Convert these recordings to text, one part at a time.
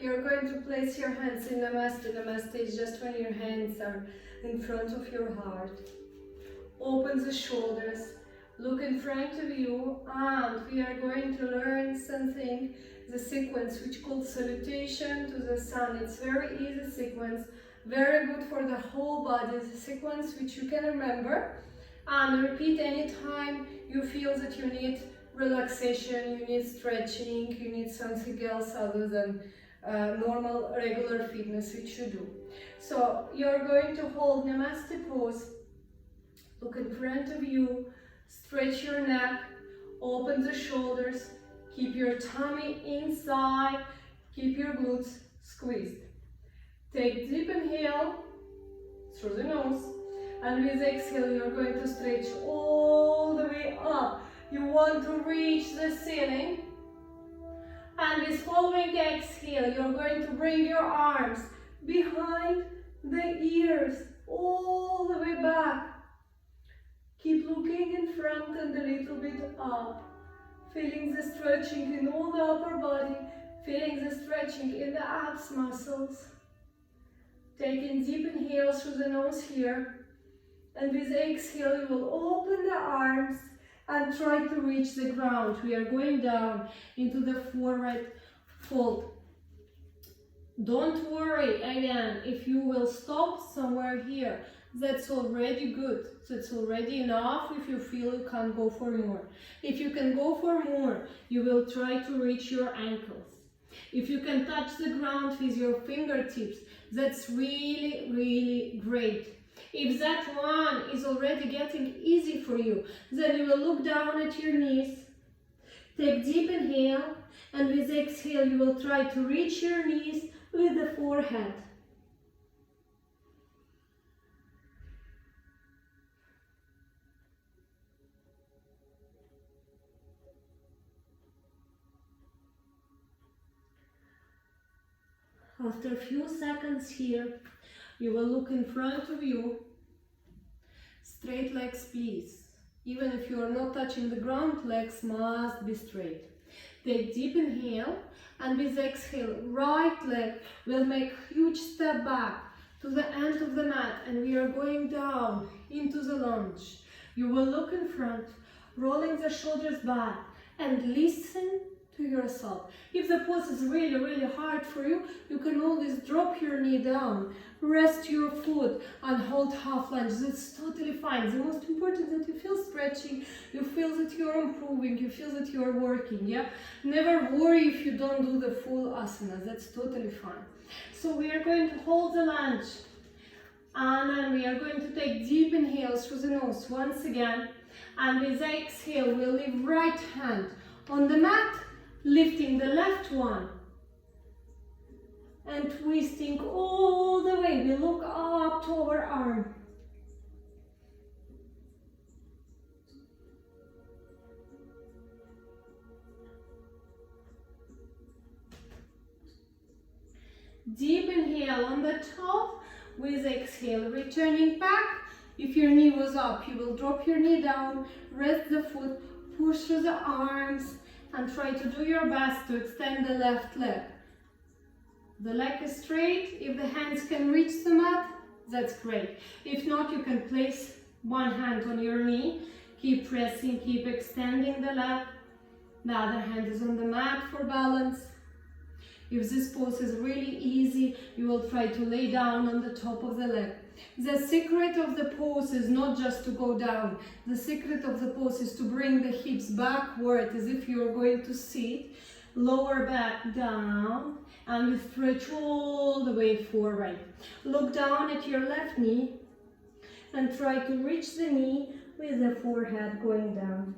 you're going to place your hands in Namaste. Namaste is just when your hands are in front of your heart. Open the shoulders, look in front of you, and we are going to learn something, the sequence which called salutation to the sun. It's very easy sequence, very good for the whole body. The sequence which you can remember and repeat anytime you feel that you need relaxation, you need stretching, you need something else other than normal regular fitness which you do. So you're going to hold Namaste pose, look in front of you, stretch your neck, open the shoulders, keep your tummy inside, keep your glutes squeezed. Take deep inhale through the nose, and with exhale you're going to stretch all the way up. You want to reach the ceiling, and with following exhale you're going to bring your arms behind the ears all the way back. Keep looking in front and a little bit up, feeling the stretching in all the upper body, feeling the stretching in the abs muscles. Taking deep inhale through the nose here, and with exhale you will open the arms and try to reach the ground. We are going down into the forward fold. Don't worry, again, if you will stop somewhere here, that's already good. That's already enough if you feel you can't go for more. If you can go for more, you will try to reach your ankles. If you can touch the ground with your fingertips, that's really, really great. If that one is already getting easy for you, then you will look down at your knees. Take deep inhale, and with exhale you will try to reach your knees with the forehead. After a few seconds here, you will look in front of you. Straight legs, please. Even if you are not touching the ground, legs must be straight. Take deep inhale, and with exhale, right leg will make a huge step back to the end of the mat, and we are going down into the lunge. You will look in front, rolling the shoulders back, and listen to yourself. If the pose is really, really hard for you, you can always drop your knee down, rest your foot, and hold half lunge. That's totally fine. The most important is that you feel stretching, you feel that you're improving, you feel that you're working, yeah? Never worry if you don't do the full asana. That's totally fine. So we are going to hold the lunge, and then we are going to take deep inhales through the nose once again, and with exhale we'll leave right hand on the mat, lifting the left one and twisting all the way. We look up to our arm. Deep inhale on the top, with exhale returning back. If your knee was up, you will drop your knee down, rest the foot, push through the arms, and try to do your best to extend the left leg. The leg is straight. If the hands can reach the mat, that's great. If not, you can place one hand on your knee. Keep pressing, keep extending the leg. The other hand is on the mat for balance. If this pose is really easy, you will try to lay down on the top of the leg. The secret of the pose is not just to go down. The secret of the pose is to bring the hips backward as if you are going to sit. Lower back down, and you stretch all the way forward. Look down at your left knee and try to reach the knee with the forehead going down.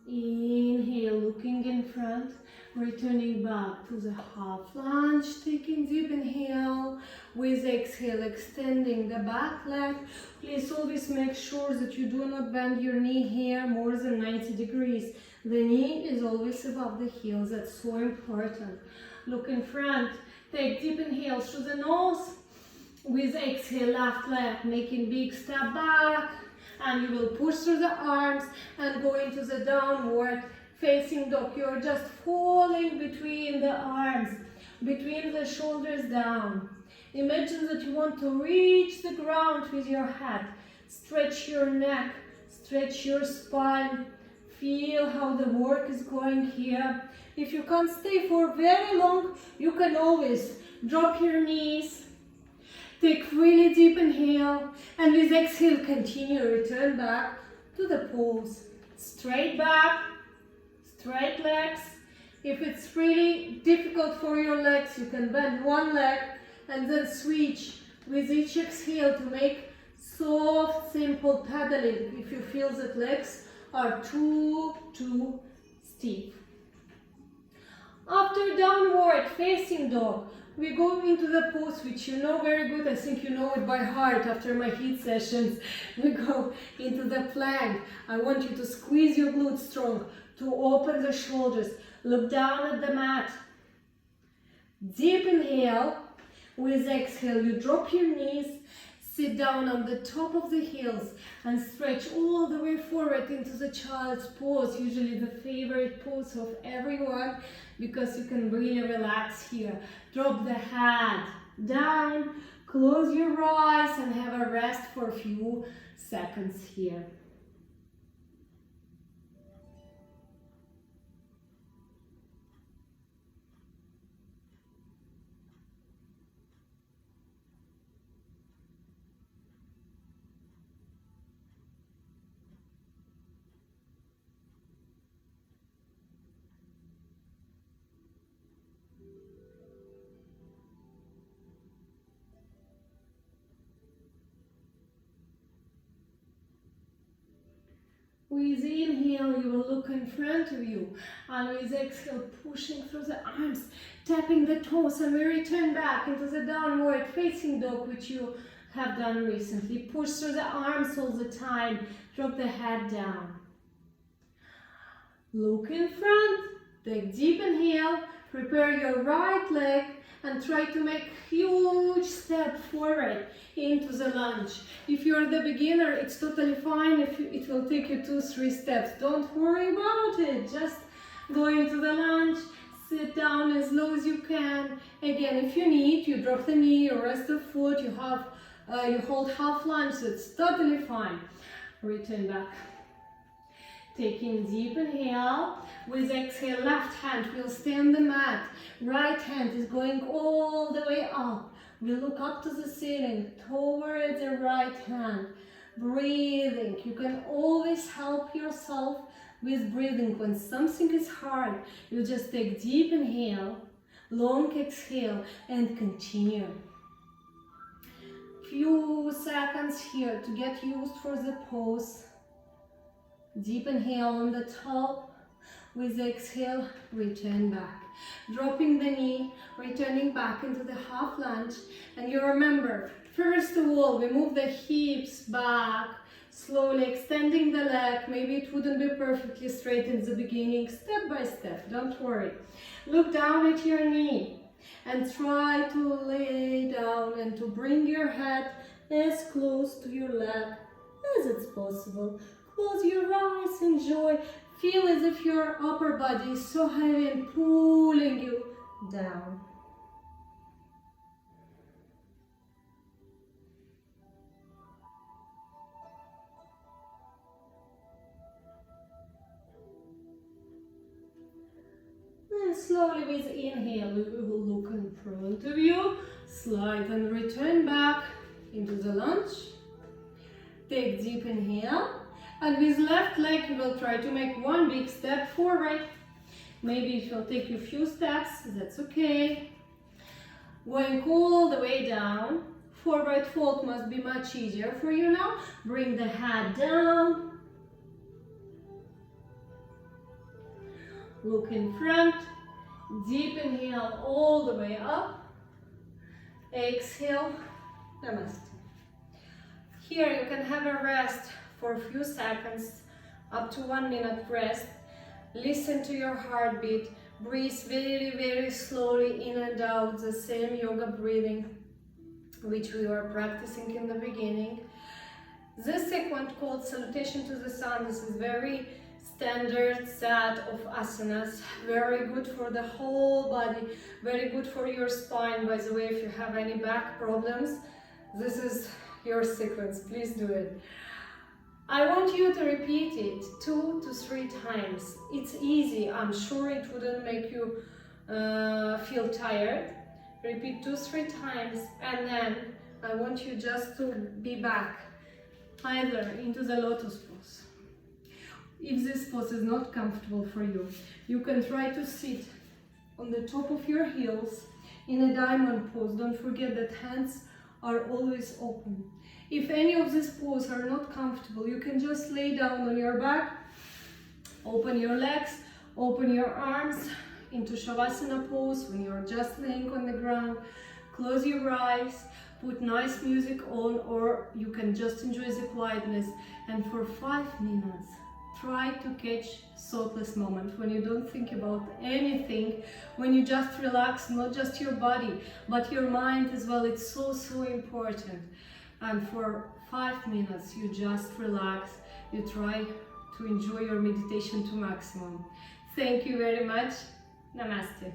Inhale, looking in front, returning back to the half lunge, taking deep inhale, with exhale, extending the back leg. Please always make sure that you do not bend your knee here more than 90 degrees. The knee is always above the heels, that's so important. Look in front, Take deep inhale through the nose. With exhale, left leg, making big step back. And you will push through the arms and go into the downward facing dog. You're just falling between the arms, between the shoulders down. Imagine that you want to reach the ground with your head. Stretch your neck, stretch your spine. Feel how the work is going here. If you can't stay for very long, you can always drop your knees. Take really deep inhale, and with exhale, continue, return back to the pose. Straight back, straight legs. If it's really difficult for your legs, you can bend one leg and then switch with each exhale to make soft, simple pedaling if you feel that legs are too stiff. After downward facing dog, we go into the pose which you know very good. I think you know it by heart after my HIIT sessions. We go into the plank. I want you to squeeze your glutes strong, to open the shoulders. Look down at the mat. Deep inhale. With exhale, you drop your knees. Sit down on the top of the heels and stretch all the way forward into the child's pose, usually the favorite pose of everyone, because you can really relax here. Drop the head down, close your eyes and have a rest for a few seconds here. With inhale, you will look in front of you, and with exhale, pushing through the arms, tapping the toes, and we return back into the downward facing dog, which you have done recently. Push through the arms all the time, drop the head down. Look in front, take deep inhale, prepare your right leg, and try to make huge step forward into the lunge. If you're the beginner, it's totally fine if it will take you 2-3 steps. Don't worry about it. Just go into the lunge, sit down as low as you can. Again, if you need, you drop the knee or rest the foot. You hold half lunge, so it's totally fine. Return back. Taking deep inhale. With exhale, left hand will stay on the mat. Right hand is going all the way up. We look up to the ceiling, toward the right hand. Breathing. You can always help yourself with breathing. When something is hard, you just take deep inhale, long exhale, and continue. Few seconds here to get used for the pose. Deep inhale on the top. With exhale, return back. Dropping the knee, returning back into the half lunge. And you remember, first of all, we move the hips back, slowly extending the leg. Maybe it wouldn't be perfectly straight in the beginning, step by step, don't worry. Look down at your knee and try to lay down and to bring your head as close to your leg as it's possible. Close your eyes, enjoy. Feel as if your upper body is so heavy and pulling you down. And slowly with inhale, we will look in front of you, slide and return back into the lunge. Take deep inhale. And with left leg, you will try to make one big step forward. Maybe it will take you a few steps, that's okay. Going all the way down. Forward fold must be much easier for you now. Bring the head down. Look in front. Deep inhale all the way up. Exhale. Namaste. Here you can have a rest for a few seconds, up to 1 minute rest. Listen to your heartbeat, Breathe very, very slowly in and out, the same yoga breathing which we were practicing in the beginning. This sequence called Salutation to the Sun, this is very standard set of asanas, very good for the whole body, very good for your spine. By the way, if you have any back problems, this is your sequence, please do it. I want you to repeat it 2 to 3 times. It's easy, I'm sure it wouldn't make you feel tired. Repeat 2-3 times, and then I want you just to be back either into the lotus pose. If this pose is not comfortable for you, you can try to sit on the top of your heels in a diamond pose. Don't forget that hands are always open. If any of these poses are not comfortable, you can just lay down on your back, open your legs, open your arms into Shavasana pose when you're just laying on the ground. Close your eyes, put nice music on, or you can just enjoy the quietness, and for 5 minutes try to catch thoughtless moment when you don't think about anything, when you just relax, not just your body but your mind as well. It's so important. And for 5 minutes you just relax, you try to enjoy your meditation to maximum. Thank you very much. Namaste.